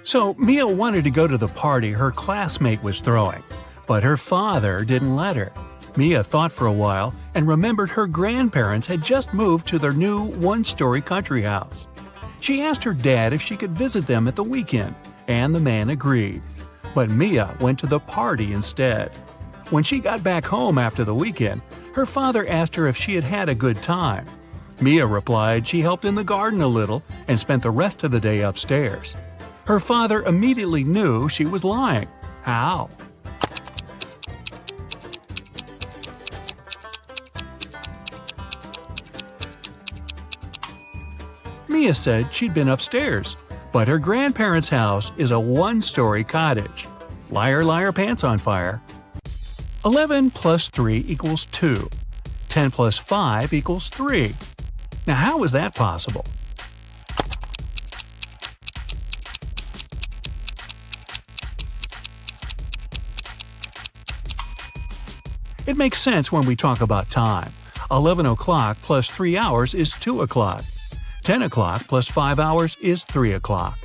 So Mia wanted to go to the party her classmate was throwing, but her father didn't let her. Mia thought for a while and remembered her grandparents had just moved to their new one-story country house. She asked her dad if she could visit them at the weekend, and the man agreed. But Mia went to the party instead. When she got back home after the weekend, her father asked her if she had had a good time. Mia replied she helped in the garden a little and spent the rest of the day upstairs. Her father immediately knew she was lying. How? Mia said she'd been upstairs, but her grandparents' house is a one-story cottage. Liar, liar, pants on fire. 11 plus 3 equals 2. 10 plus 5 equals 3. Now how is that possible? It makes sense when we talk about time. 11 o'clock plus 3 hours is 2 o'clock. 10 o'clock plus 5 hours is 3 o'clock.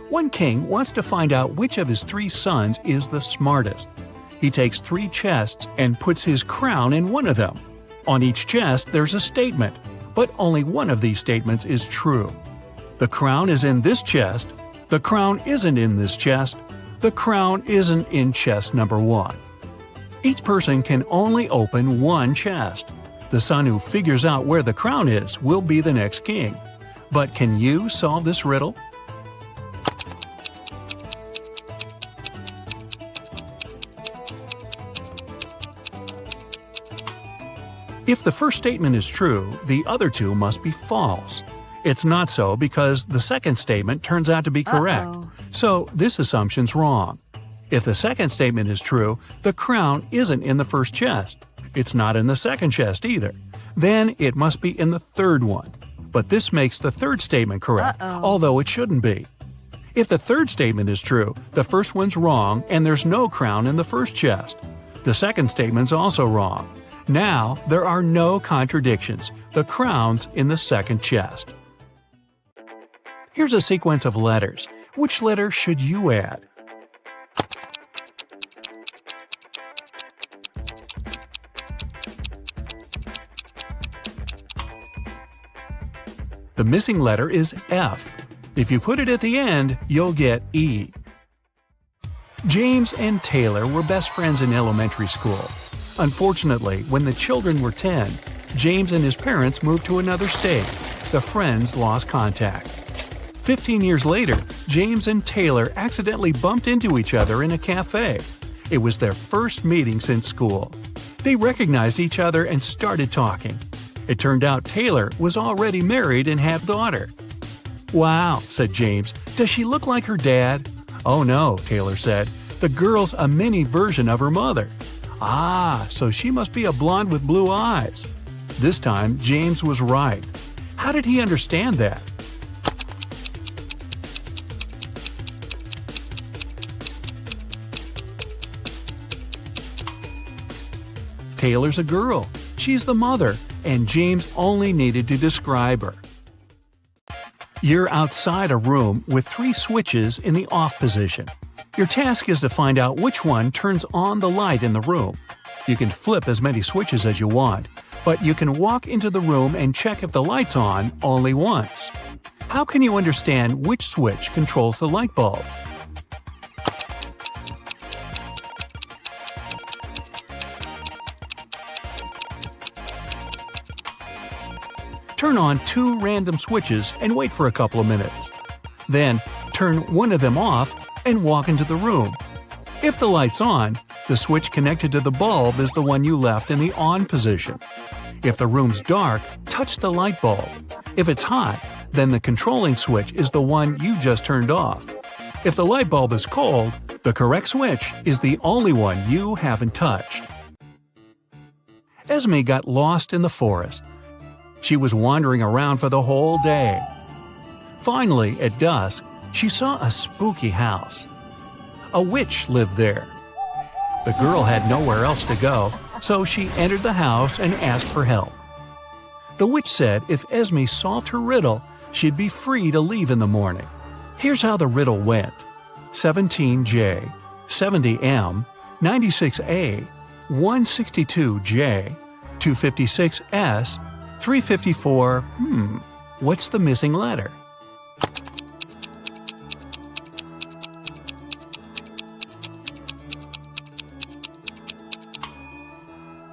One king wants to find out which of his 3 sons is the smartest. He takes 3 chests and puts his crown in one of them. On each chest there's a statement, but only one of these statements is true. The crown is in this chest. The crown isn't in this chest. The crown isn't in chest number 1. Each person can only open one chest. The son who figures out where the crown is will be the next king. But can you solve this riddle? If the first statement is true, the other 2 must be false. It's not so because the second statement turns out to be correct. So this assumption's wrong. If the second statement is true, the crown isn't in the first chest. It's not in the second chest either. Then it must be in the third one. But this makes the third statement correct, although it shouldn't be. If the third statement is true, the first one's wrong and there's no crown in the first chest. The second statement's also wrong. Now there are no contradictions. The crown's in the second chest. Here's a sequence of letters. Which letter should you add? The missing letter is F. If you put it at the end, you'll get E. James and Taylor were best friends in elementary school. Unfortunately, when the children were 10, James and his parents moved to another state. The friends lost contact. 15 years later, James and Taylor accidentally bumped into each other in a cafe. It was their first meeting since school. They recognized each other and started talking. It turned out Taylor was already married and had a daughter. "Wow," said James, "does she look like her dad?" "Oh no," Taylor said, "the girl's a mini version of her mother." "Ah, so she must be a blonde with blue eyes." This time, James was right. How did he understand that? Taylor's a girl. She's the mother, and James only needed to describe her. You're outside a room with 3 switches in the off position. Your task is to find out which one turns on the light in the room. You can flip as many switches as you want, but you can walk into the room and check if the light's on only once. How can you understand which switch controls the light bulb? Turn on 2 random switches and wait for a couple of minutes. Then, turn one of them off and walk into the room. If the light's on, the switch connected to the bulb is the one you left in the on position. If the room's dark, touch the light bulb. If it's hot, then the controlling switch is the one you just turned off. If the light bulb is cold, the correct switch is the only one you haven't touched. Esme got lost in the forest. She was wandering around for the whole day. Finally, at dusk, she saw a spooky house. A witch lived there. The girl had nowhere else to go, so she entered the house and asked for help. The witch said if Esme solved her riddle, she'd be free to leave in the morning. Here's how the riddle went. 17J, 70M, 96A, 162J, 256S, 354, what's the missing letter?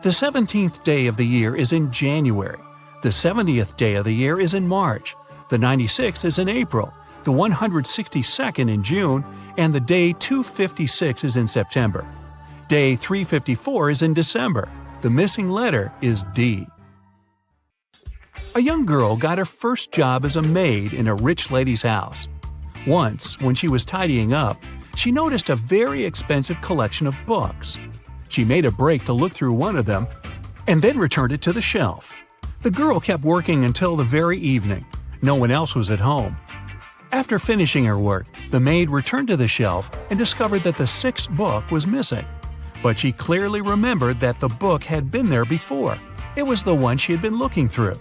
The 17th day of the year is in January. The 70th day of the year is in March. The 96th is in April. The 162nd in June. And the day 256 is in September. Day 354 is in December. The missing letter is D. A young girl got her first job as a maid in a rich lady's house. Once, when she was tidying up, she noticed a very expensive collection of books. She made a break to look through one of them and then returned it to the shelf. The girl kept working until the very evening. No one else was at home. After finishing her work, the maid returned to the shelf and discovered that the sixth book was missing. But she clearly remembered that the book had been there before. It was the one she had been looking through.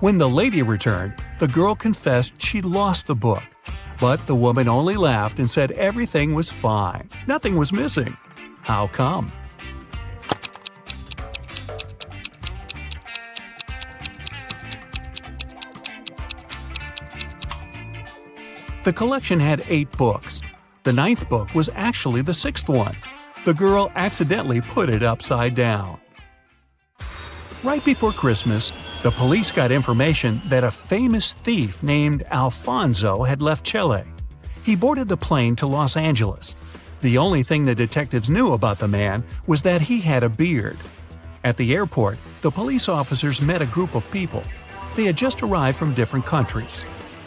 When the lady returned, the girl confessed she'd lost the book. But the woman only laughed and said everything was fine. Nothing was missing. How come? The collection had 8 books. The 9th book was actually the 6th one. The girl accidentally put it upside down. Right before Christmas, the police got information that a famous thief named Alfonso had left Chile. He boarded the plane to Los Angeles. The only thing the detectives knew about the man was that he had a beard. At the airport, the police officers met a group of people. They had just arrived from different countries.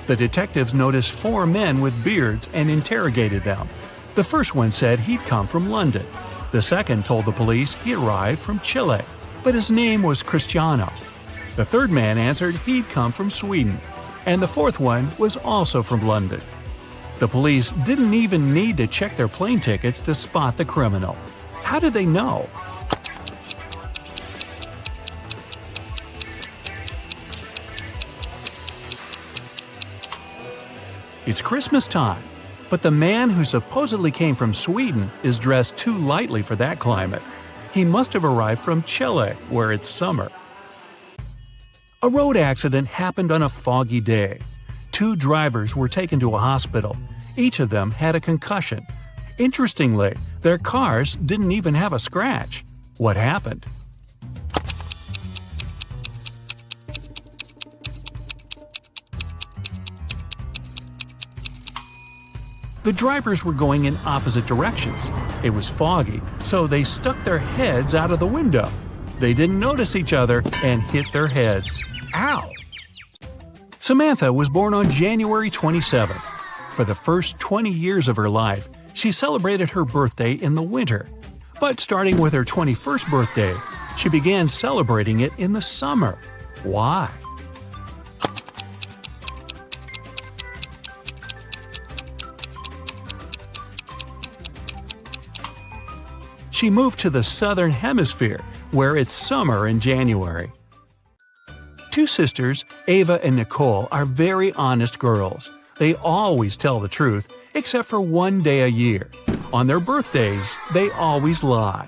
The detectives noticed 4 men with beards and interrogated them. The first one said he'd come from London. The second told the police he arrived from Chile, but his name was Cristiano. The third man answered he'd come from Sweden, and the fourth one was also from London. The police didn't even need to check their plane tickets to spot the criminal. How did they know? It's Christmas time, but the man who supposedly came from Sweden is dressed too lightly for that climate. He must have arrived from Chile, where it's summer. A road accident happened on a foggy day. 2 drivers were taken to a hospital. Each of them had a concussion. Interestingly, their cars didn't even have a scratch. What happened? The drivers were going in opposite directions. It was foggy, so they stuck their heads out of the window. They didn't notice each other and hit their heads. Ow! Samantha was born on January 27th. For the first 20 years of her life, she celebrated her birthday in the winter. But starting with her 21st birthday, she began celebrating it in the summer. Why? She moved to the southern hemisphere, where it's summer in January. 2 sisters, Ava and Nicole, are very honest girls. They always tell the truth, except for one day a year. On their birthdays, they always lie.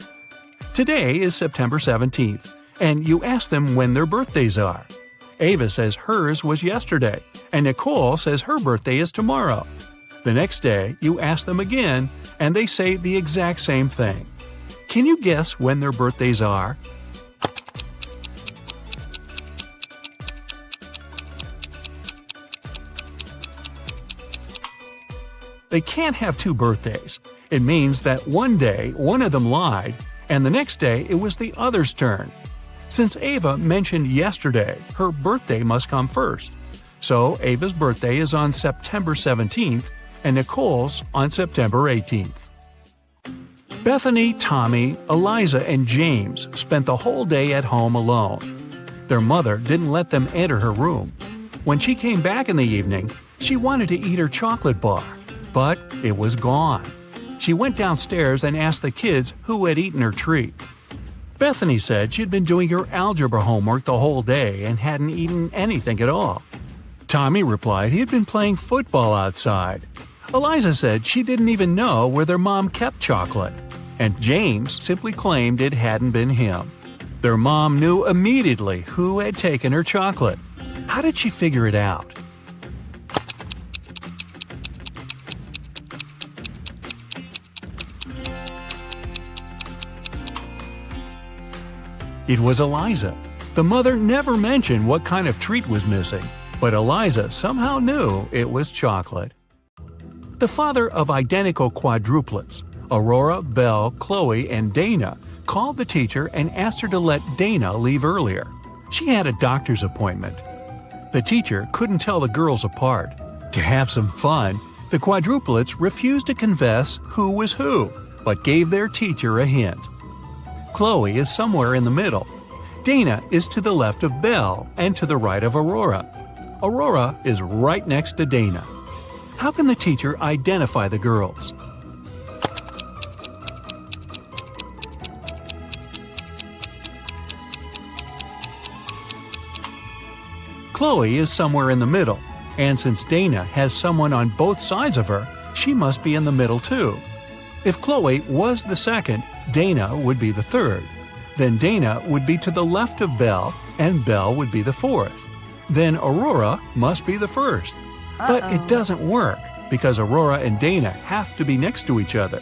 Today is September 17th, and you ask them when their birthdays are. Ava says hers was yesterday, and Nicole says her birthday is tomorrow. The next day, you ask them again, and they say the exact same thing. Can you guess when their birthdays are? They can't have 2 birthdays. It means that one day one of them lied, and the next day it was the other's turn. Since Ava mentioned yesterday, her birthday must come first. So Ava's birthday is on September 17th, and Nicole's on September 18th. Bethany, Tommy, Eliza, and James spent the whole day at home alone. Their mother didn't let them enter her room. When she came back in the evening, she wanted to eat her chocolate bar, but it was gone. She went downstairs and asked the kids who had eaten her treat. Bethany said she'd been doing her algebra homework the whole day and hadn't eaten anything at all. Tommy replied he had been playing football outside. Eliza said she didn't even know where their mom kept chocolate. And James simply claimed it hadn't been him. Their mom knew immediately who had taken her chocolate. How did she figure it out? It was Eliza. The mother never mentioned what kind of treat was missing, but Eliza somehow knew it was chocolate. The father of identical quadruplets, Aurora, Belle, Chloe, and Dana, called the teacher and asked her to let Dana leave earlier. She had a doctor's appointment. The teacher couldn't tell the girls apart. To have some fun, the quadruplets refused to confess who was who, but gave their teacher a hint. Chloe is somewhere in the middle. Dana is to the left of Belle and to the right of Aurora. Aurora is right next to Dana. How can the teacher identify the girls? Chloe is somewhere in the middle, and since Dana has someone on both sides of her, she must be in the middle too. If Chloe was the second, Dana would be the third. Then Dana would be to the left of Belle, and Belle would be the fourth. Then Aurora must be the first. But it doesn't work, because Aurora and Dana have to be next to each other.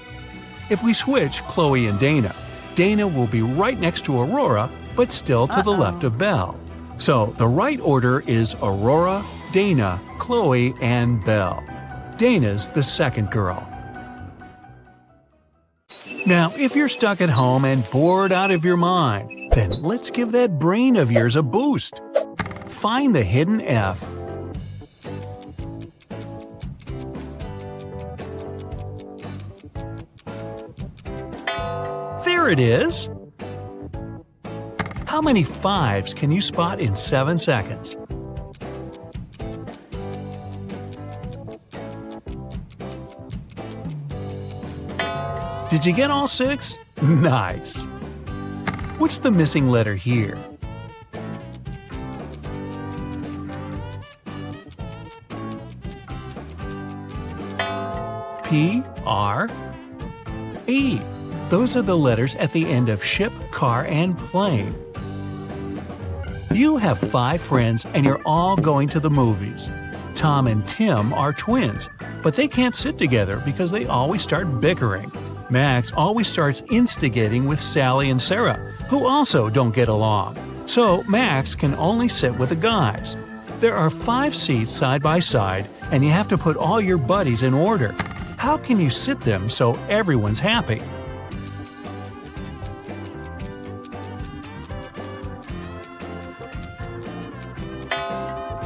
If we switch Chloe and Dana, Dana will be right next to Aurora, but still to the left of Belle. So the right order is Aurora, Dana, Chloe, and Belle. Dana's the second girl. Now, if you're stuck at home and bored out of your mind, then let's give that brain of yours a boost. Find the hidden F. There it is! How many fives can you spot in 7 seconds? Did you get all 6? Nice! What's the missing letter here? P, R, E. Those are the letters at the end of ship, car, and plane. You have 5 friends and you're all going to the movies. Tom and Tim are twins, but they can't sit together because they always start bickering. Max always starts instigating with Sally and Sarah, who also don't get along. So Max can only sit with the guys. There are 5 seats side by side, and you have to put all your buddies in order. How can you sit them so everyone's happy?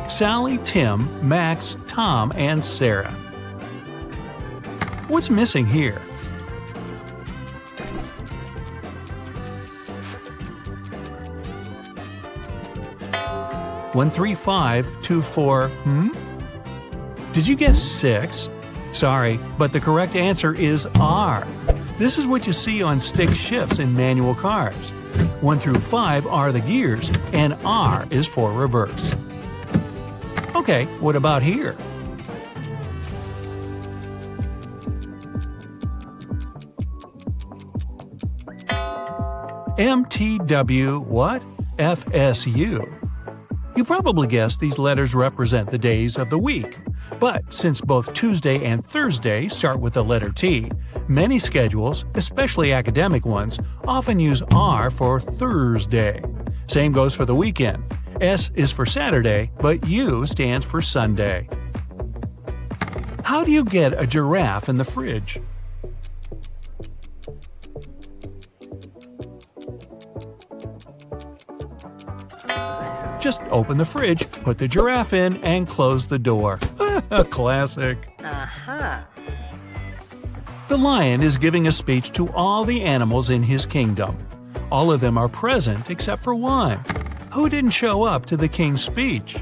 Sally, Tim, Max, Tom, and Sarah. What's missing here? One, three, 5, 2, 4. Did you guess 6? Sorry, but the correct answer is R. This is what you see on stick shifts in manual cars. 1 through 5 are the gears, and R is for reverse. Okay, what about here? MTW what? FSU. You probably guessed these letters represent the days of the week. But since both Tuesday and Thursday start with the letter T, many schedules, especially academic ones, often use R for Thursday. Same goes for the weekend. S is for Saturday, but U stands for Sunday. How do you get a giraffe in the fridge? Just open the fridge, put the giraffe in, and close the door. A classic. The lion is giving a speech to all the animals in his kingdom. All of them are present except for one. Who didn't show up to the king's speech?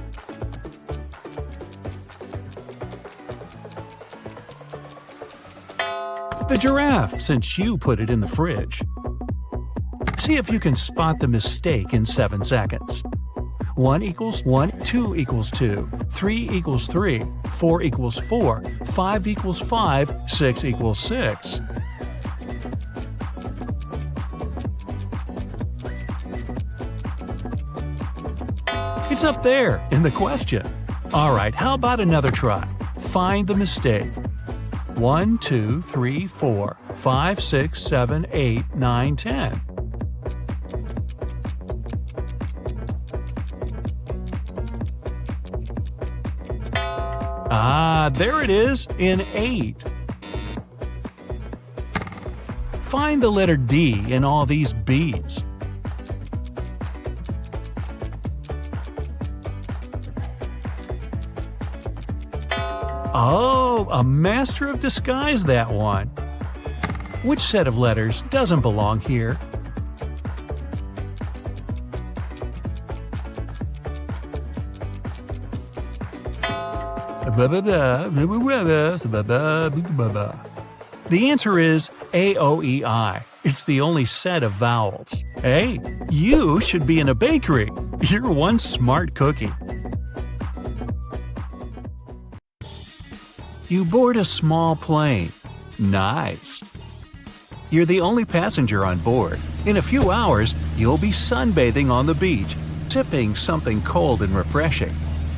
The giraffe, since you put it in the fridge. See if you can spot the mistake in 7 seconds. 1 equals 1, 2 equals 2, 3 equals 3, 4 equals 4, 5 equals 5, 6 equals 6. It's up there in the question. Alright, how about another try? Find the mistake. 1, 2, 3, 4, 5, 6, 7, 8, 9, 10. Ah, there it is, in 8. Find the letter D in all these B's. Oh, a master of disguise, that one. Which set of letters doesn't belong here? The answer is A-O-E-I. It's the only set of vowels. Hey, you should be in a bakery. You're one smart cookie. You board a small plane. Nice. You're the only passenger on board. In a few hours, you'll be sunbathing on the beach, sipping something cold and refreshing.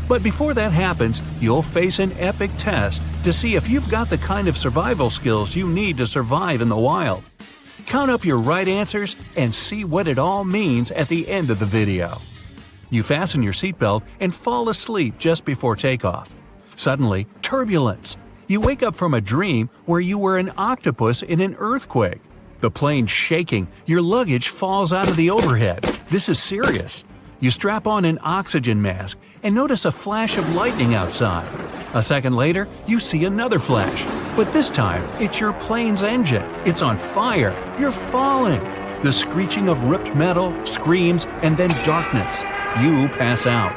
But before that happens, you'll face an epic test to see if you've got the kind of survival skills you need to survive in the wild. Count up your right answers and see what it all means at the end of the video. You fasten your seatbelt and fall asleep just before takeoff. Suddenly, turbulence. You wake up from a dream where you were an octopus in an earthquake. The plane's shaking, your luggage falls out of the overhead. This is serious. You strap on an oxygen mask and notice a flash of lightning outside. A second later, you see another flash. But this time, it's your plane's engine. It's on fire. You're falling. The screeching of ripped metal, screams, and then darkness. You pass out.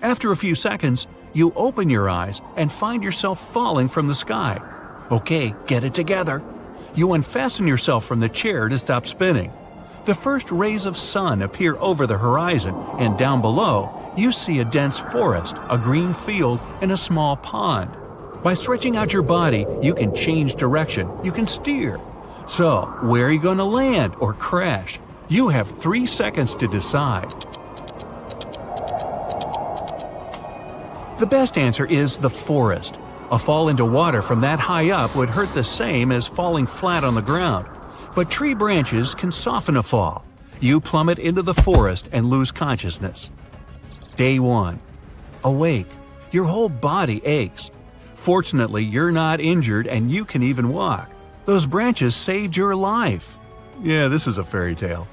After a few seconds, you open your eyes and find yourself falling from the sky. Okay, get it together. You unfasten yourself from the chair to stop spinning. The first rays of sun appear over the horizon, and down below, you see a dense forest, a green field, and a small pond. By stretching out your body, you can change direction, you can steer. So, where are you going to land or crash? You have 3 seconds to decide. The best answer is the forest. A fall into water from that high up would hurt the same as falling flat on the ground. But tree branches can soften a fall. You plummet into the forest and lose consciousness. Day 1. Awake. Your whole body aches. Fortunately, you're not injured and you can even walk. Those branches saved your life. Yeah, this is a fairy tale.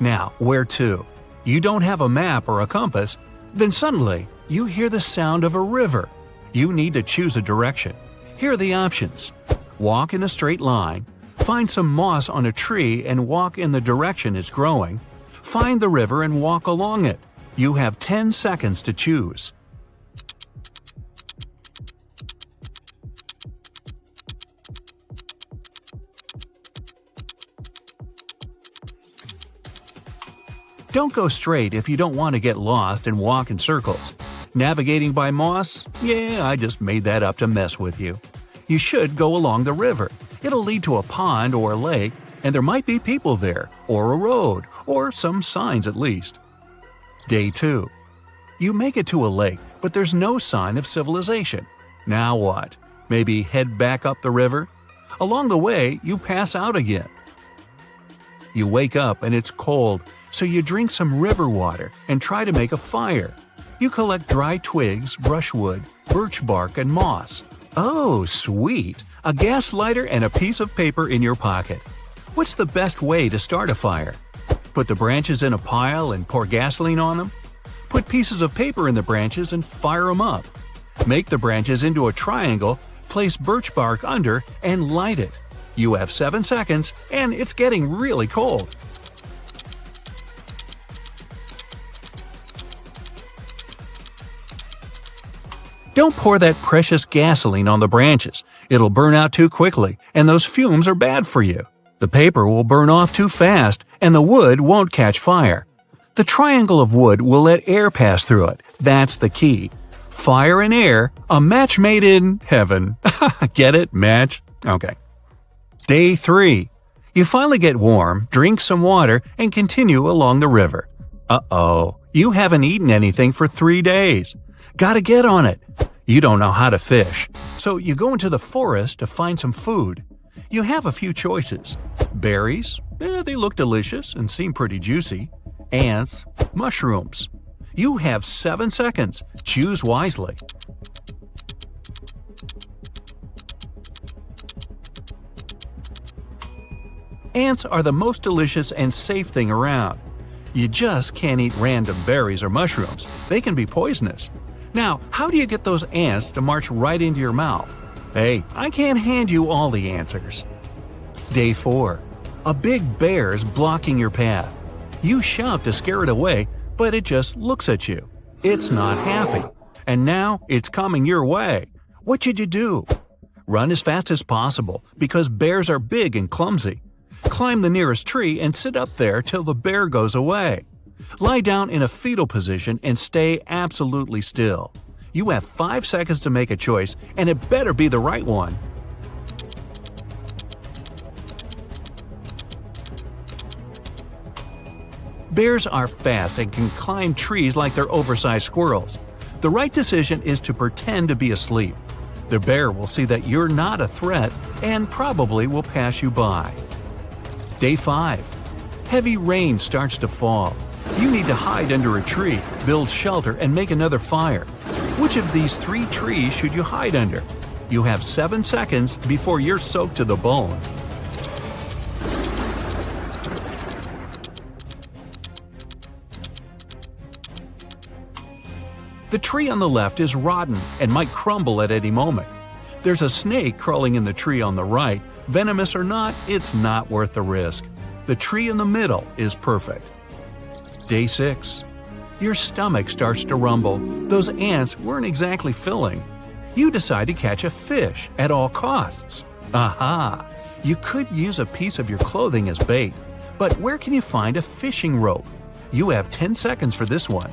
Now, where to? You don't have a map or a compass. Then suddenly, you hear the sound of a river. You need to choose a direction. Here are the options. Walk in a straight line. Find some moss on a tree and walk in the direction it's growing. Find the river and walk along it. You have 10 seconds to choose. Don't go straight if you don't want to get lost and walk in circles. Navigating by moss? Yeah, I just made that up to mess with you. You should go along the river. It'll lead to a pond or a lake, and there might be people there, or a road, or some signs at least. Day 2. You make it to a lake, but there's no sign of civilization. Now what? Maybe head back up the river? Along the way, you pass out again. You wake up and it's cold, so you drink some river water and try to make a fire. You collect dry twigs, brushwood, birch bark, and moss. Oh, sweet! A gas lighter and a piece of paper in your pocket. What's the best way to start a fire? Put the branches in a pile and pour gasoline on them? Put pieces of paper in the branches and fire them up. Make the branches into a triangle, place birch bark under, and light it. You have 7 seconds, and it's getting really cold. Don't pour that precious gasoline on the branches. It'll burn out too quickly, and those fumes are bad for you. The paper will burn off too fast, and the wood won't catch fire. The triangle of wood will let air pass through it. That's the key. Fire and air, a match made in heaven. Get it? Match? Okay. Day 3. You finally get warm, drink some water, and continue along the river. Uh-oh, you haven't eaten anything for 3 days. Gotta get on it. You don't know how to fish, so you go into the forest to find some food. You have a few choices. Berries, they look delicious and seem pretty juicy. Ants, mushrooms. You have 7 seconds. Choose wisely. Ants are the most delicious and safe thing around. You just can't eat random berries or mushrooms. They can be poisonous. Now, how do you get those ants to march right into your mouth? Hey, I can't hand you all the answers. Day 4. A big bear is blocking your path. You shout to scare it away, but it just looks at you. It's not happy. And now it's coming your way. What should you do? Run as fast as possible, because bears are big and clumsy. Climb the nearest tree and sit up there till the bear goes away. Lie down in a fetal position and stay absolutely still. You have 5 seconds to make a choice, and it better be the right one. Bears are fast and can climb trees like they're oversized squirrels. The right decision is to pretend to be asleep. The bear will see that you're not a threat and probably will pass you by. Day 5. Heavy rain starts to fall. You need to hide under a tree, build shelter, and make another fire. Which of these 3 trees should you hide under? You have 7 seconds before you're soaked to the bone. The tree on the left is rotten and might crumble at any moment. There's a snake crawling in the tree on the right. Venomous or not, it's not worth the risk. The tree in the middle is perfect. Day 6. Your stomach starts to rumble. Those ants weren't exactly filling. You decide to catch a fish at all costs. Aha! You could use a piece of your clothing as bait. But where can you find a fishing rope? You have 10 seconds for this one.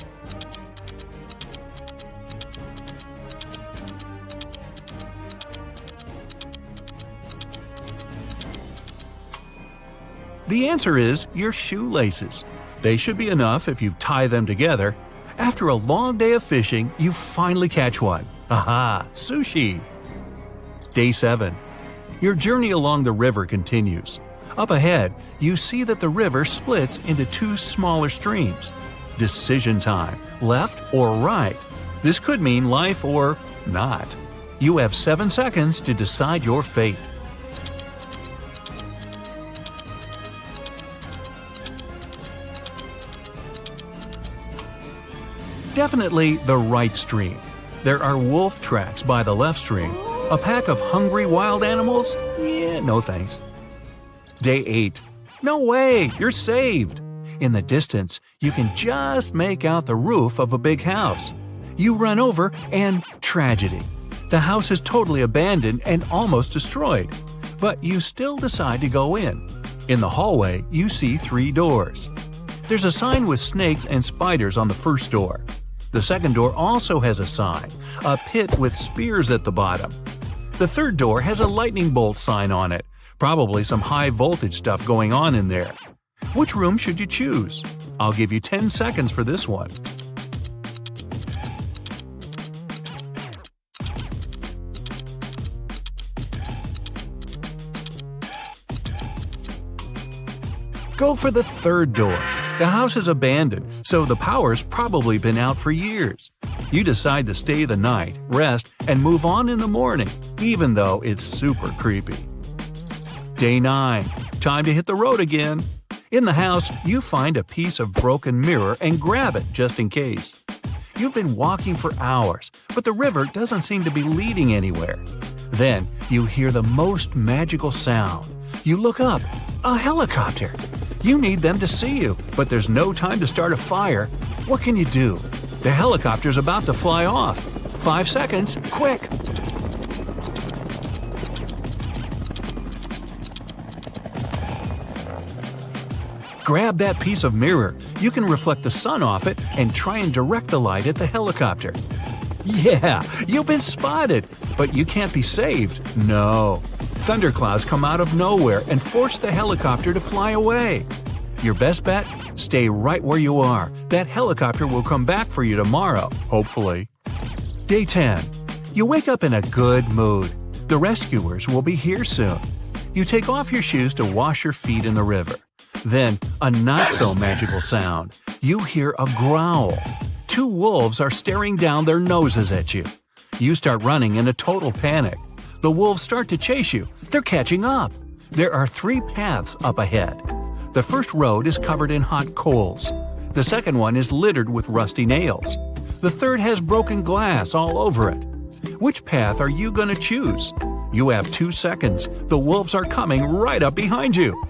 The answer is your shoelaces. They should be enough if you tie them together. After a long day of fishing, you finally catch one. Aha! Sushi! Day 7. Your journey along the river continues. Up ahead, you see that the river splits into 2 smaller streams. Decision time, left or right. This could mean life or not. You have 7 seconds to decide your fate. Definitely the right stream. There are wolf tracks by the left stream. A pack of hungry wild animals? Yeah, no thanks. Day 8. No way, you're saved. In the distance, you can just make out the roof of a big house. You run over and tragedy. The house is totally abandoned and almost destroyed. But you still decide to go in. In the hallway, you see 3 doors. There's a sign with snakes and spiders on the first door. The second door also has a sign, a pit with spears at the bottom. The third door has a lightning bolt sign on it, probably some high voltage stuff going on in there. Which room should you choose? I'll give you 10 seconds for this one. Go for the third door. The house is abandoned, so the power's probably been out for years. You decide to stay the night, rest, and move on in the morning, even though it's super creepy. Day 9. Time to hit the road again. In the house, you find a piece of broken mirror and grab it just in case. You've been walking for hours, but the river doesn't seem to be leading anywhere. Then you hear the most magical sound. You look up. A helicopter! You need them to see you, but there's no time to start a fire. What can you do? The helicopter's about to fly off. 5 seconds, quick! Grab that piece of mirror. You can reflect the sun off it and try and direct the light at the helicopter. Yeah, you've been spotted, but you can't be saved. No. Thunderclouds come out of nowhere and force the helicopter to fly away. Your best bet? Stay right where you are. That helicopter will come back for you tomorrow, hopefully. Day 10. You wake up in a good mood. The rescuers will be here soon. You take off your shoes to wash your feet in the river. Then, a not-so-magical sound. You hear a growl. 2 wolves are staring down their noses at you. You start running in a total panic. The wolves start to chase you. They're catching up. There are 3 paths up ahead. The first road is covered in hot coals. The second one is littered with rusty nails. The third has broken glass all over it. Which path are you going to choose? You have 2 seconds. The wolves are coming right up behind you.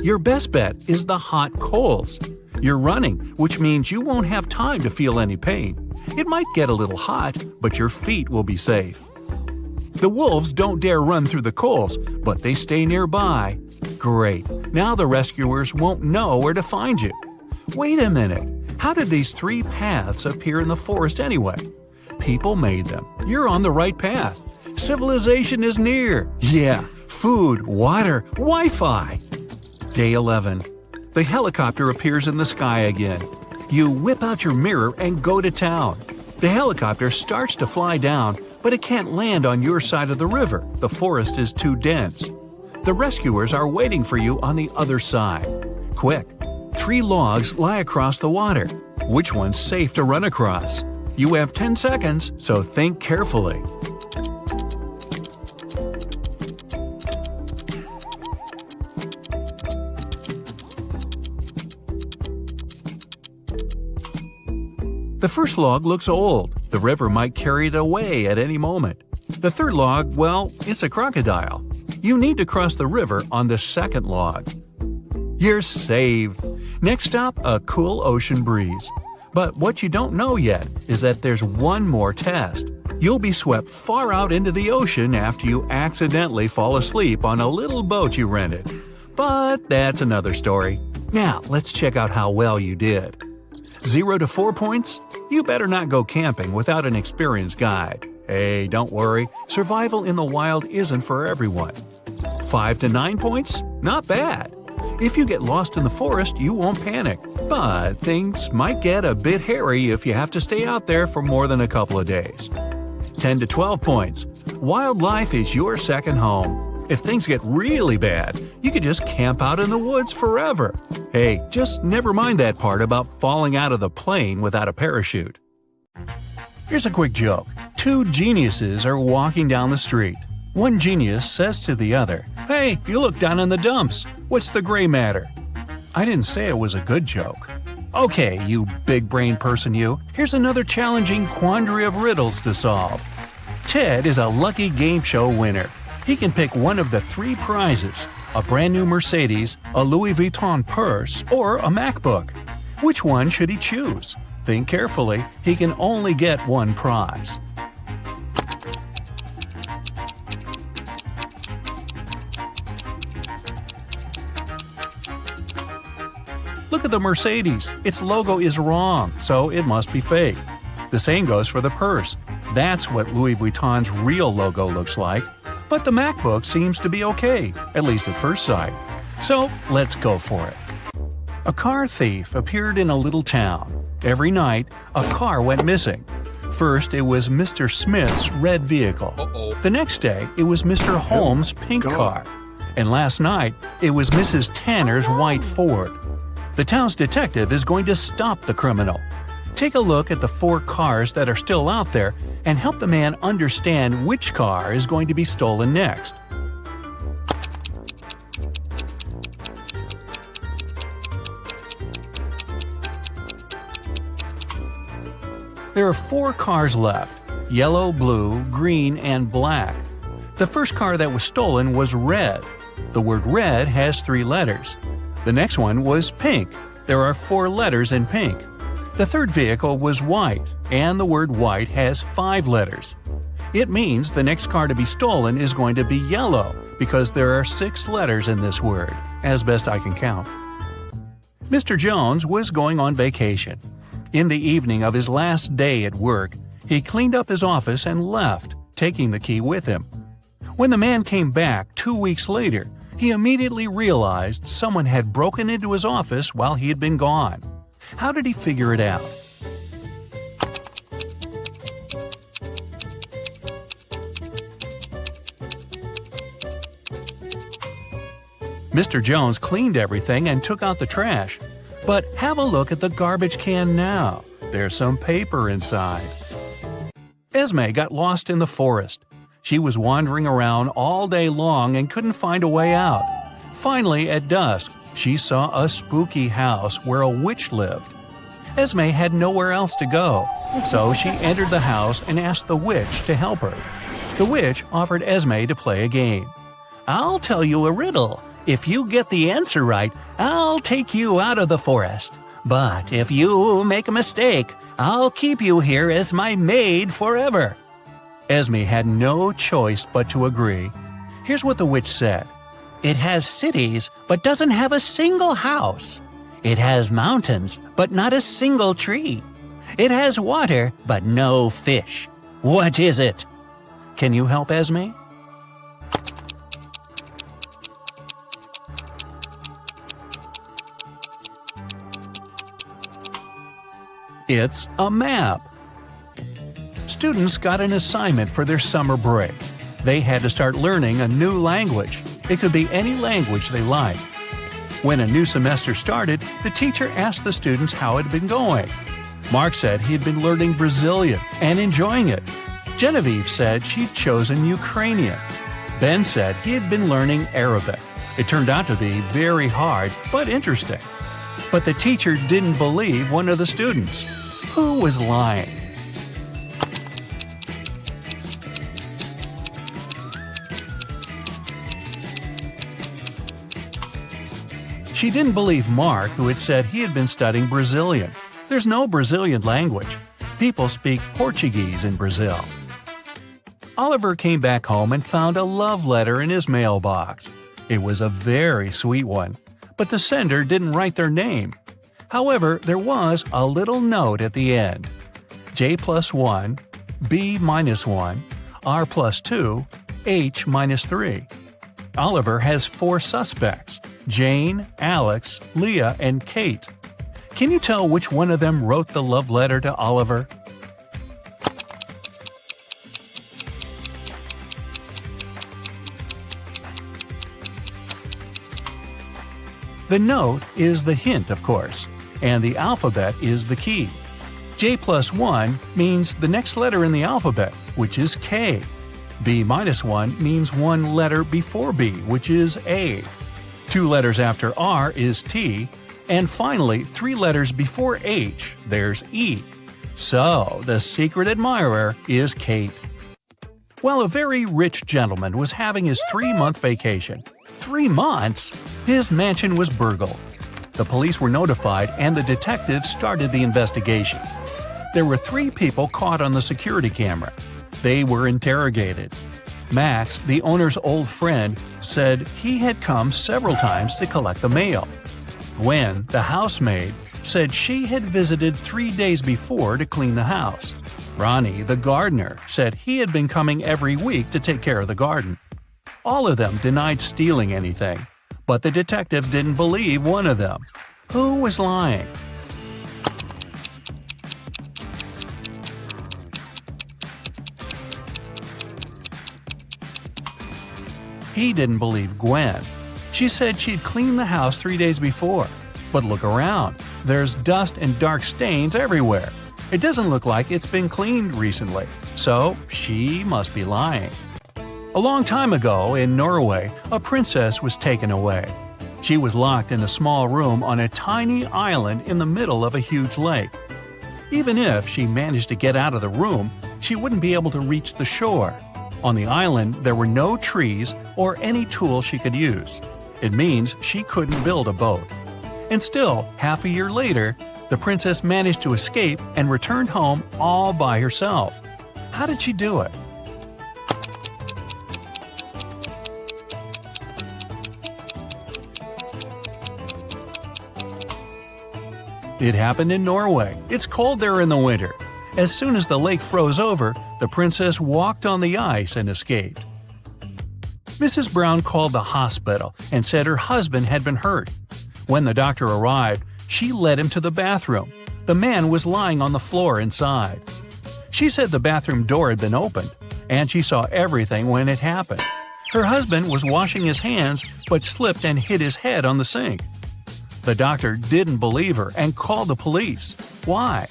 Your best bet is the hot coals. You're running, which means you won't have time to feel any pain. It might get a little hot, but your feet will be safe. The wolves don't dare run through the coals, but they stay nearby. Great. Now the rescuers won't know where to find you. Wait a minute. How did these 3 paths appear in the forest anyway? People made them. You're on the right path. Civilization is near. Yeah, food, water, Wi-Fi. Day 11. The helicopter appears in the sky again. You whip out your mirror and go to town. The helicopter starts to fly down, but it can't land on your side of the river. The forest is too dense. The rescuers are waiting for you on the other side. Quick! 3 logs lie across the water. Which one's safe to run across? You have 10 seconds, so think carefully. The first log looks old. The river might carry it away at any moment. The third log, well, it's a crocodile. You need to cross the river on the second log. You're saved. Next stop, a cool ocean breeze. But what you don't know yet is that there's one more test. You'll be swept far out into the ocean after you accidentally fall asleep on a little boat you rented. But that's another story. Now, let's check out how well you did. 0 to 4 points? You better not go camping without an experienced guide. Hey, don't worry, survival in the wild isn't for everyone. 5 to 9 points? Not bad. If you get lost in the forest, you won't panic. But things might get a bit hairy if you have to stay out there for more than a couple of days. 10 to 12 points. Wildlife is your second home. If things get really bad, you could just camp out in the woods forever. Hey, just never mind that part about falling out of the plane without a parachute. Here's a quick joke. 2 geniuses are walking down the street. One genius says to the other, "Hey, you look down in the dumps. What's the gray matter?" I didn't say it was a good joke. Okay, you big-brain person you, here's another challenging quandary of riddles to solve. Ted is a lucky game show winner. He can pick one of the 3 prizes, a brand new Mercedes, a Louis Vuitton purse, or a MacBook. Which one should he choose? Think carefully, he can only get one prize. Look at the Mercedes. Its logo is wrong, so it must be fake. The same goes for the purse. That's what Louis Vuitton's real logo looks like. But the MacBook seems to be okay, at least at first sight. So let's go for it. A car thief appeared in a little town. Every night, a car went missing. First, it was Mr. Smith's red vehicle. The next day, it was Mr. Holmes' pink car. And last night, it was Mrs. Tanner's white Ford. The town's detective is going to stop the criminal. Take a look at the 4 cars that are still out there and help the man understand which car is going to be stolen next. There are 4 cars left: yellow, blue, green, and black. The first car that was stolen was red. The word red has 3 letters. The next one was pink. There are 4 letters in pink. The third vehicle was white, and the word white has 5 letters. It means the next car to be stolen is going to be yellow because there are 6 letters in this word, as best I can count. Mr. Jones was going on vacation. In the evening of his last day at work, he cleaned up his office and left, taking the key with him. When the man came back 2 weeks later, he immediately realized someone had broken into his office while he had been gone. How did he figure it out? Mr. Jones cleaned everything and took out the trash. But have a look at the garbage can now. There's some paper inside. Esme got lost in the forest. She was wandering around all day long and couldn't find a way out. Finally, at dusk, she saw a spooky house where a witch lived. Esme had nowhere else to go, so she entered the house and asked the witch to help her. The witch offered Esme to play a game. "I'll tell you a riddle. If you get the answer right, I'll take you out of the forest. But if you make a mistake, I'll keep you here as my maid forever." Esme had no choice but to agree. Here's what the witch said. "It has cities, but doesn't have a single house. It has mountains, but not a single tree. It has water, but no fish. What is it?" Can you help Esme? It's a map. Students got an assignment for their summer break. They had to start learning a new language. It could be any language they liked. When a new semester started, the teacher asked the students how it had been going. Mark said he had been learning Brazilian and enjoying it. Genevieve said she'd chosen Ukrainian. Ben said he had been learning Arabic. It turned out to be very hard, but interesting. But the teacher didn't believe one of the students. Who was lying? She didn't believe Mark, who had said he had been studying Brazilian. There's no Brazilian language. People speak Portuguese in Brazil. Oliver came back home and found a love letter in his mailbox. It was a very sweet one, but the sender didn't write their name. However, there was a little note at the end. J+1, B-1, R+2, H-3. Oliver has 4 suspects: Jane, Alex, Leah, and Kate. Can you tell which one of them wrote the love letter to Oliver? The note is the hint, of course, and the alphabet is the key. J+1 means the next letter in the alphabet, which is K. B-1 means one letter before B, which is A. 2 letters after R is T, and finally 3 letters before H, there's E. So, the secret admirer is Kate. Well, a very rich gentleman was having his 3-month vacation. 3 months? His mansion was burgled. The police were notified and the detectives started the investigation. There were 3 people caught on the security camera. They were interrogated. Max, the owner's old friend, said he had come several times to collect the mail. Gwen, the housemaid, said she had visited 3 days before to clean the house. Ronnie, the gardener, said he had been coming every week to take care of the garden. All of them denied stealing anything, but the detective didn't believe one of them. Who was lying? He didn't believe Gwen. She said she'd cleaned the house 3 days before. But look around. There's dust and dark stains everywhere. It doesn't look like it's been cleaned recently, so she must be lying. A long time ago, in Norway, a princess was taken away. She was locked in a small room on a tiny island in the middle of a huge lake. Even if she managed to get out of the room, she wouldn't be able to reach the shore. On the island, there were no trees or any tool she could use. It means she couldn't build a boat. And still, half a year later, the princess managed to escape and returned home all by herself. How did she do it? It happened in Norway. It's cold there in the winter. As soon as the lake froze over, the princess walked on the ice and escaped. Mrs. Brown called the hospital and said her husband had been hurt. When the doctor arrived, she led him to the bathroom. The man was lying on the floor inside. She said the bathroom door had been opened, and she saw everything when it happened. Her husband was washing his hands but slipped and hit his head on the sink. The doctor didn't believe her and called the police. Why?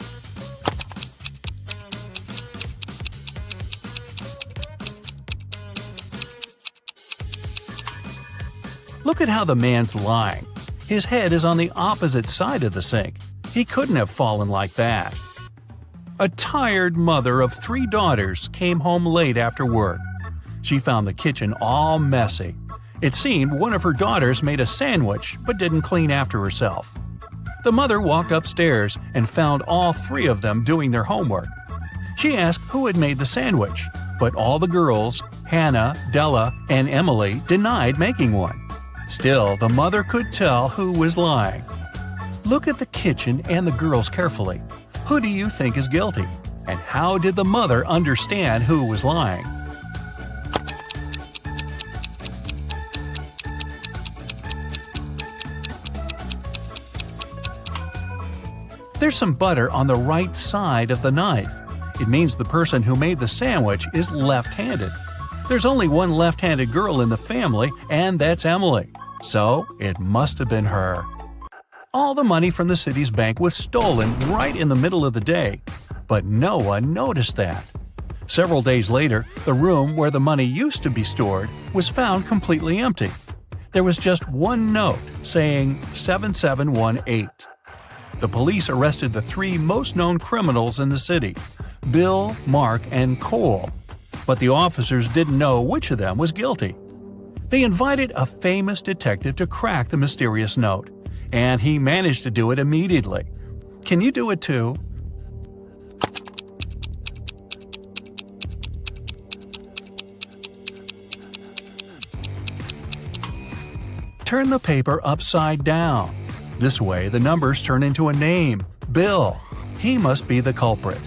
Look at how the man's lying. His head is on the opposite side of the sink. He couldn't have fallen like that. A tired mother of 3 daughters came home late after work. She found the kitchen all messy. It seemed one of her daughters made a sandwich but didn't clean after herself. The mother walked upstairs and found all 3 of them doing their homework. She asked who had made the sandwich, but all the girls, Hannah, Della, and Emily, denied making one. Still, the mother could tell who was lying. Look at the kitchen and the girls carefully. Who do you think is guilty? And how did the mother understand who was lying? There's some butter on the right side of the knife. It means the person who made the sandwich is left-handed. There's only one left-handed girl in the family, and that's Emily. So, it must have been her. All the money from the city's bank was stolen right in the middle of the day, but no one noticed that. Several days later, the room where the money used to be stored was found completely empty. There was just one note saying 7718. The police arrested the 3 most known criminals in the city, Bill, Mark, and Cole. But the officers didn't know which of them was guilty. They invited a famous detective to crack the mysterious note, and he managed to do it immediately. Can you do it too? Turn the paper upside down. This way, the numbers turn into a name, Bill. He must be the culprit.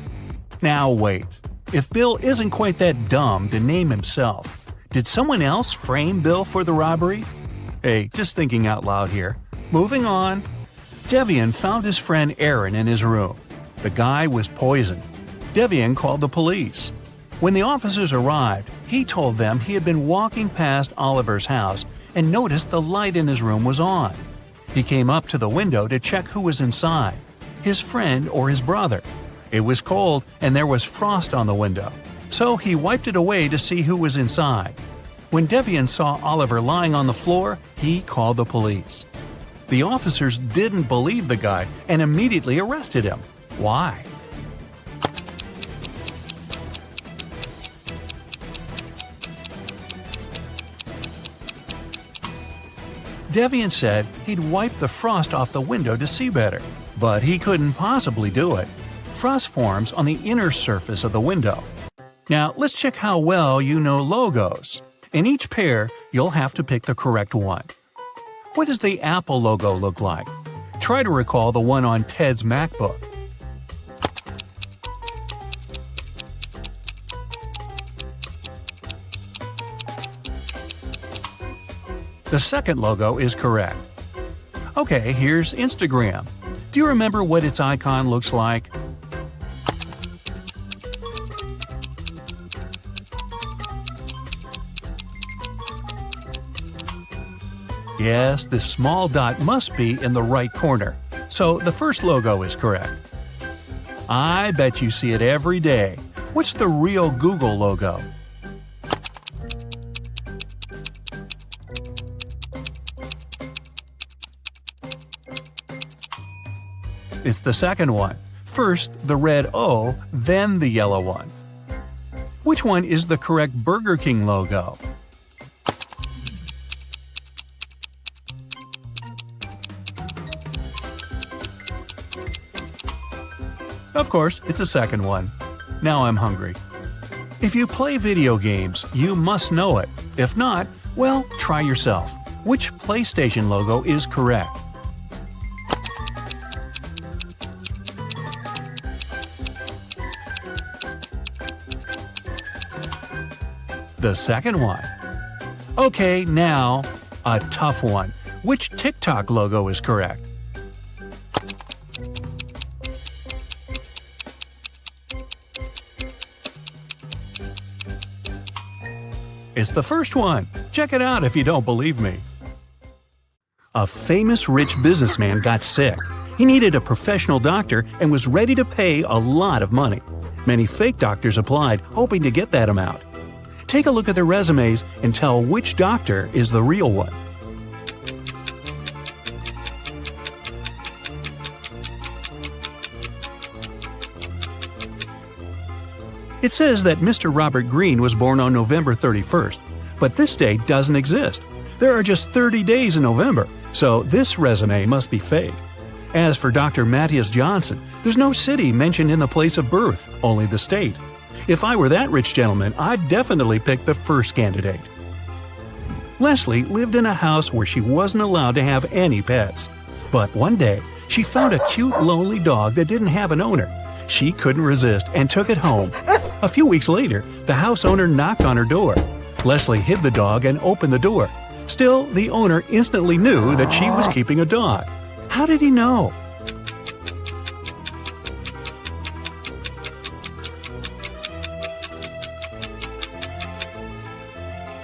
Now wait. If Bill isn't quite that dumb to name himself, did someone else frame Bill for the robbery? Hey, just thinking out loud here. Moving on. Devian found his friend Aaron in his room. The guy was poisoned. Devian called the police. When the officers arrived, he told them he had been walking past Oliver's house and noticed the light in his room was on. He came up to the window to check who was inside, his friend or his brother. It was cold and there was frost on the window, so he wiped it away to see who was inside. When Devian saw Oliver lying on the floor, he called the police. The officers didn't believe the guy and immediately arrested him. Why? Devian said he'd wiped the frost off the window to see better, but he couldn't possibly do it. Frost forms on the inner surface of the window. Now, let's check how well you know logos. In each pair, you'll have to pick the correct one. What does the Apple logo look like? Try to recall the one on Ted's MacBook. The second logo is correct. Okay, here's Instagram. Do you remember what its icon looks like? Yes, this small dot must be in the right corner, so the first logo is correct. I bet you see it every day. What's the real Google logo? It's the second one. First the red O, then the yellow one. Which one is the correct Burger King logo? Of course, it's the second one. Now I'm hungry. If you play video games, you must know it. If not, well, try yourself. Which PlayStation logo is correct? The second one. Okay, now, a tough one. Which TikTok logo is correct? It's the first one. Check it out if you don't believe me. A famous rich businessman got sick. He needed a professional doctor and was ready to pay a lot of money. Many fake doctors applied, hoping to get that amount. Take a look at their resumes and tell which doctor is the real one. It says that Mr. Robert Greene was born on November 31st, but this date doesn't exist. There are just 30 days in November, so this resume must be fake. As for Dr. Matthias Johnson, there's no city mentioned in the place of birth, only the state. If I were that rich gentleman, I'd definitely pick the first candidate. Leslie lived in a house where she wasn't allowed to have any pets. But one day, she found a cute, lonely dog that didn't have an owner. She couldn't resist and took it home. A few weeks later, the house owner knocked on her door. Leslie hid the dog and opened the door. Still, the owner instantly knew that she was keeping a dog. How did he know?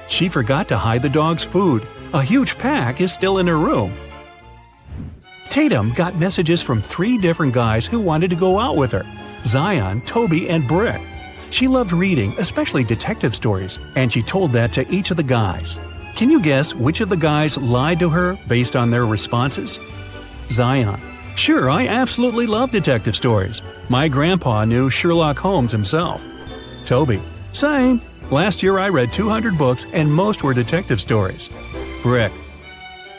She forgot to hide the dog's food. A huge pack is still in her room. Tatum got messages from 3 different guys who wanted to go out with her: Zion, Toby, and Brick. She loved reading, especially detective stories, and she told that to each of the guys. Can you guess which of the guys lied to her based on their responses? Zion: Sure, I absolutely love detective stories. My grandpa knew Sherlock Holmes himself. Toby: Same. Last year I read 200 books and most were detective stories. Brick: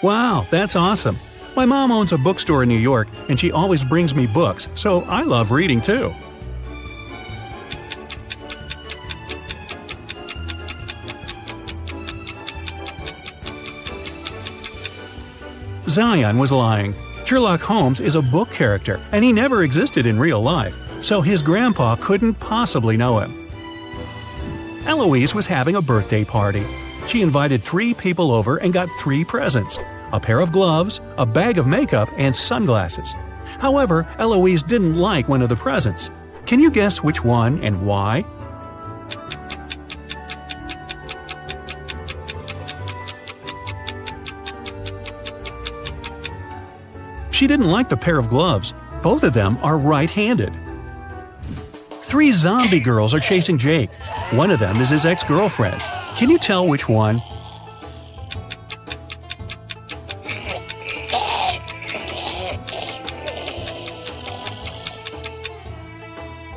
Wow, that's awesome. My mom owns a bookstore in New York and she always brings me books, so I love reading too. Zion was lying. Sherlock Holmes is a book character and he never existed in real life, so his grandpa couldn't possibly know him. Eloise was having a birthday party. She invited 3 people over and got 3 presents: a pair of gloves, a bag of makeup, and sunglasses. However, Eloise didn't like one of the presents. Can you guess which one and why? She didn't like the pair of gloves. Both of them are right-handed. 3 zombie girls are chasing Jake. One of them is his ex-girlfriend. Can you tell which one?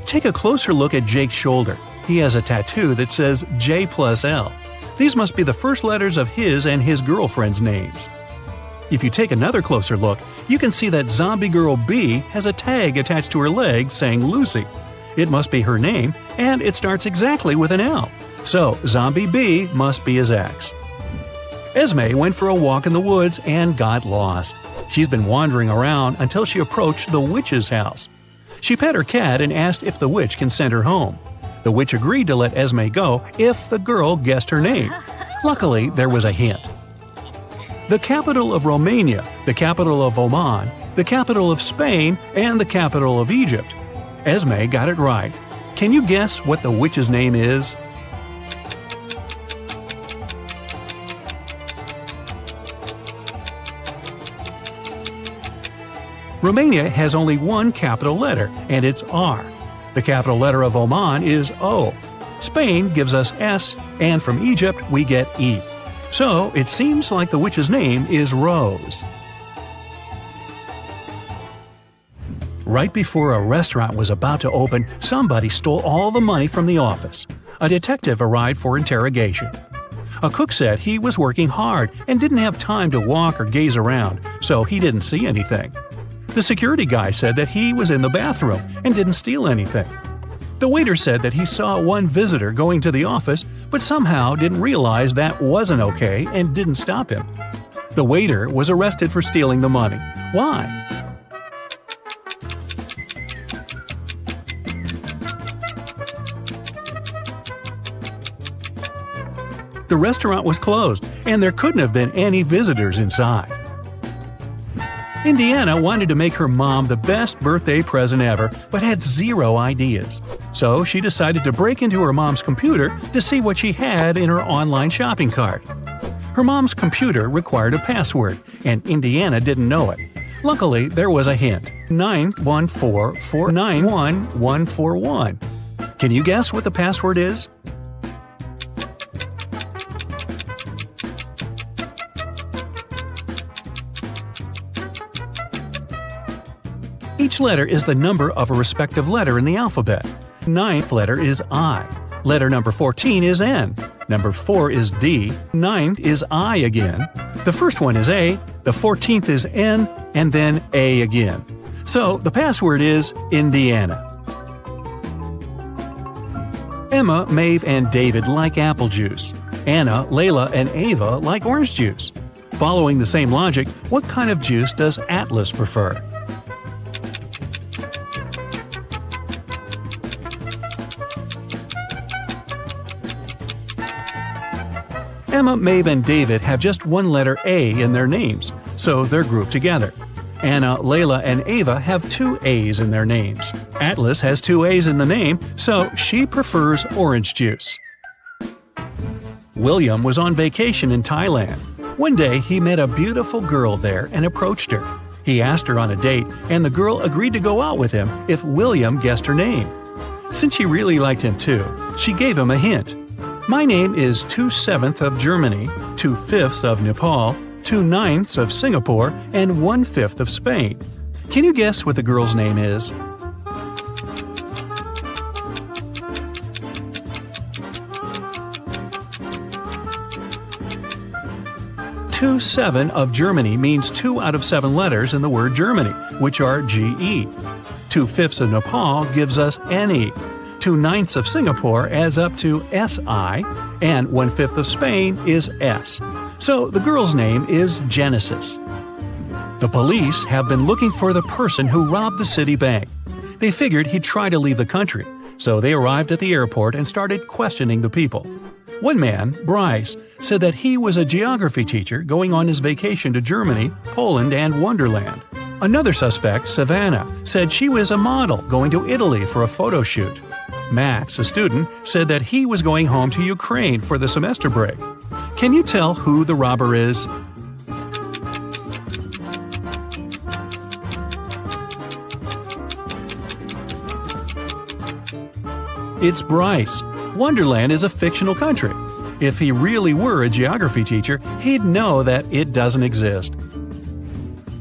Take a closer look at Jake's shoulder. He has a tattoo that says J+L. These must be the first letters of his and his girlfriend's names. If you take another closer look, you can see that zombie girl B has a tag attached to her leg saying Lucy. It must be her name, and it starts exactly with an L. So, zombie B must be his ex. Esme went for a walk in the woods and got lost. She's been wandering around until she approached the witch's house. She pet her cat and asked if the witch can send her home. The witch agreed to let Esme go if the girl guessed her name. Luckily, there was a hint. The capital of Romania, the capital of Oman, the capital of Spain, and the capital of Egypt. Esme got it right. Can you guess what the witch's name is? Romania has only one capital letter, and it's R. The capital letter of Oman is O. Spain gives us S, and from Egypt we get E. So, it seems like the witch's name is Rose. Right before a restaurant was about to open, somebody stole all the money from the office. A detective arrived for interrogation. A cook said he was working hard and didn't have time to walk or gaze around, so he didn't see anything. The security guy said that he was in the bathroom and didn't steal anything. The waiter said that he saw one visitor going to the office, but somehow didn't realize that wasn't okay and didn't stop him. The waiter was arrested for stealing the money. Why? The restaurant was closed, and there couldn't have been any visitors inside. Indiana wanted to make her mom the best birthday present ever, but had zero ideas. So she decided to break into her mom's computer to see what she had in her online shopping cart. Her mom's computer required a password, and Indiana didn't know it. Luckily, there was a hint: 914491141. Can you guess what the password is? Each letter is the number of a respective letter in the alphabet. Ninth letter is I. Letter number 14 is N. Number 4 is D. Ninth is I again. The first one is A, the 14th is N, and then A again. So the password is Indiana. Emma, Maeve, and David like apple juice. Anna, Layla, and Ava like orange juice. Following the same logic, what kind of juice does Atlas prefer? Emma, Maeve, and David have just one letter A in their names, so they're grouped together. Anna, Layla, and Ava have 2 A's in their names. Atlas has 2 A's in the name, so she prefers orange juice. William was on vacation in Thailand. One day, he met a beautiful girl there and approached her. He asked her on a date, and the girl agreed to go out with him if William guessed her name. Since she really liked him too, she gave him a hint. My name is 2/7 of Germany, 2/5 of Nepal, 2/9 of Singapore, and 1/5 of Spain. Can you guess what the girl's name is? Two-7 of Germany means 2 out of 7 letters in the word Germany, which are GE. 2/5 of Nepal gives us NE. 2/9 of Singapore adds up to SI, and 1/5 of Spain is S. So the girl's name is Genesis. The police have been looking for the person who robbed the city bank. They figured he'd try to leave the country, so they arrived at the airport and started questioning the people. One man, Bryce, said that he was a geography teacher going on his vacation to Germany, Poland, and Wonderland. Another suspect, Savannah, said she was a model going to Italy for a photo shoot. Max, a student, said that he was going home to Ukraine for the semester break. Can you tell who the robber is? It's Bryce. Wonderland is a fictional country. If he really were a geography teacher, he'd know that it doesn't exist.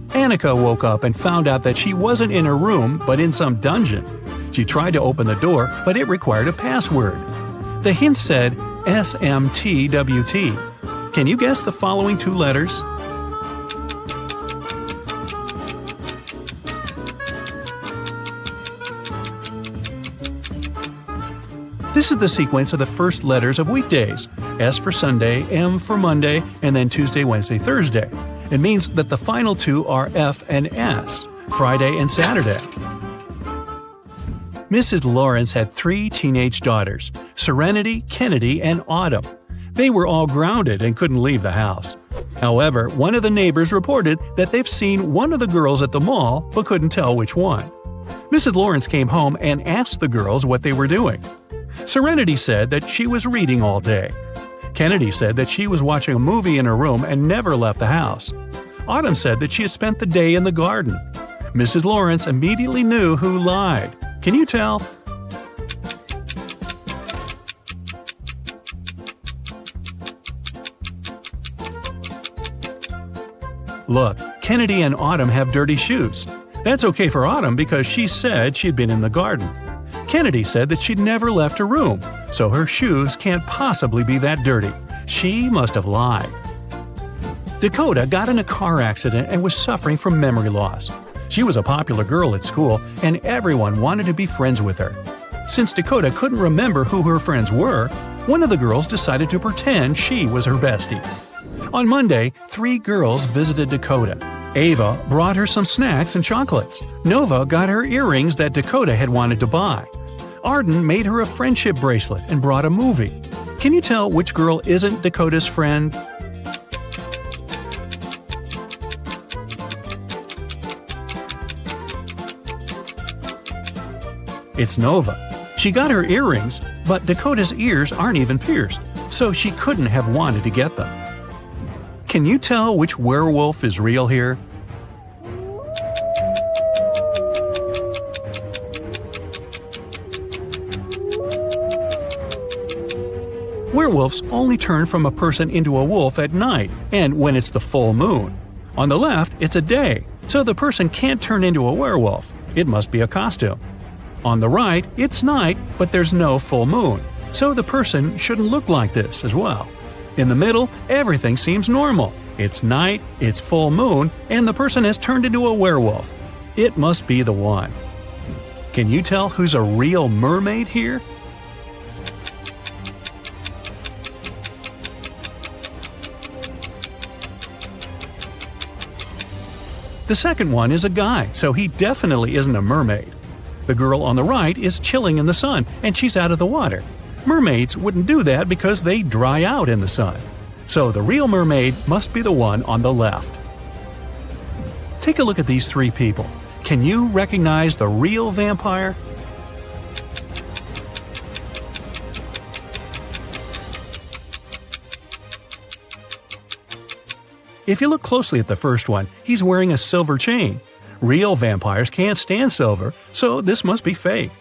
Annika woke up and found out that she wasn't in her room, but in some dungeon. She tried to open the door, but it required a password. The hint said SMTWT. Can you guess the following 2 letters? This is the sequence of the first letters of weekdays. S for Sunday, M for Monday, and then Tuesday, Wednesday, Thursday. It means that the final 2 are F and S, Friday and Saturday. Mrs. Lawrence had 3 teenage daughters, Serenity, Kennedy, and Autumn. They were all grounded and couldn't leave the house. However, one of the neighbors reported that they've seen one of the girls at the mall but couldn't tell which one. Mrs. Lawrence came home and asked the girls what they were doing. Serenity said that she was reading all day. Kennedy said that she was watching a movie in her room and never left the house. Autumn said that she had spent the day in the garden. Mrs. Lawrence immediately knew who lied. Can you tell? Look, Kennedy and Autumn have dirty shoes. That's okay for Autumn because she said she'd been in the garden. Kennedy said that she'd never left her room, so her shoes can't possibly be that dirty. She must have lied. Dakota got in a car accident and was suffering from memory loss. She was a popular girl at school, and everyone wanted to be friends with her. Since Dakota couldn't remember who her friends were, one of the girls decided to pretend she was her bestie. On Monday, 3 girls visited Dakota. Ava brought her some snacks and chocolates. Nova got her earrings that Dakota had wanted to buy. Arden made her a friendship bracelet and brought a movie. Can you tell which girl isn't Dakota's friend? It's Nova. She got her earrings, but Dakota's ears aren't even pierced, so she couldn't have wanted to get them. Can you tell which werewolf is real here? Werewolves only turn from a person into a wolf at night and when it's the full moon. On the left, it's a day, so the person can't turn into a werewolf. It must be a costume. On the right, it's night, but there's no full moon, so the person shouldn't look like this as well. In the middle, everything seems normal. It's night, it's full moon, and the person has turned into a werewolf. It must be the one. Can you tell who's a real mermaid here? The second one is a guy, so he definitely isn't a mermaid. The girl on the right is chilling in the sun, and she's out of the water. Mermaids wouldn't do that because they dry out in the sun. So the real mermaid must be the one on the left. Take a look at these three people. Can you recognize the real vampire? If you look closely at the first one, he's wearing a silver chain. Real vampires can't stand silver, so this must be fake.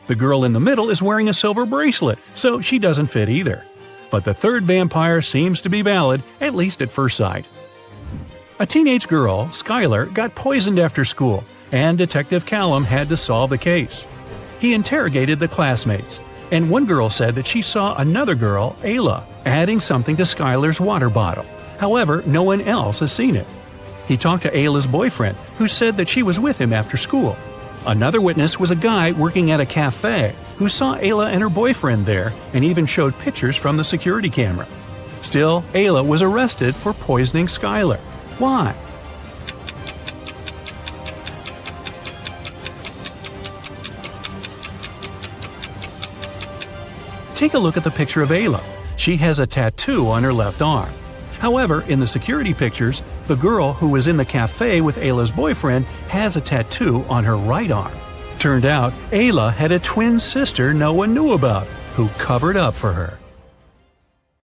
The girl in the middle is wearing a silver bracelet, so she doesn't fit either. But the third vampire seems to be valid, at least at first sight. A teenage girl, Skylar, got poisoned after school, and Detective Callum had to solve the case. He interrogated the classmates, and one girl said that she saw another girl, Ayla, adding something to Skylar's water bottle. However, no one else has seen it. He talked to Ayla's boyfriend, who said that she was with him after school. Another witness was a guy working at a cafe who saw Ayla and her boyfriend there and even showed pictures from the security camera. Still, Ayla was arrested for poisoning Skylar. Why? Take a look at the picture of Ayla. She has a tattoo on her left arm. However, in the security pictures, the girl who was in the cafe with Ayla's boyfriend has a tattoo on her right arm. Turned out, Ayla had a twin sister no one knew about, who covered up for her.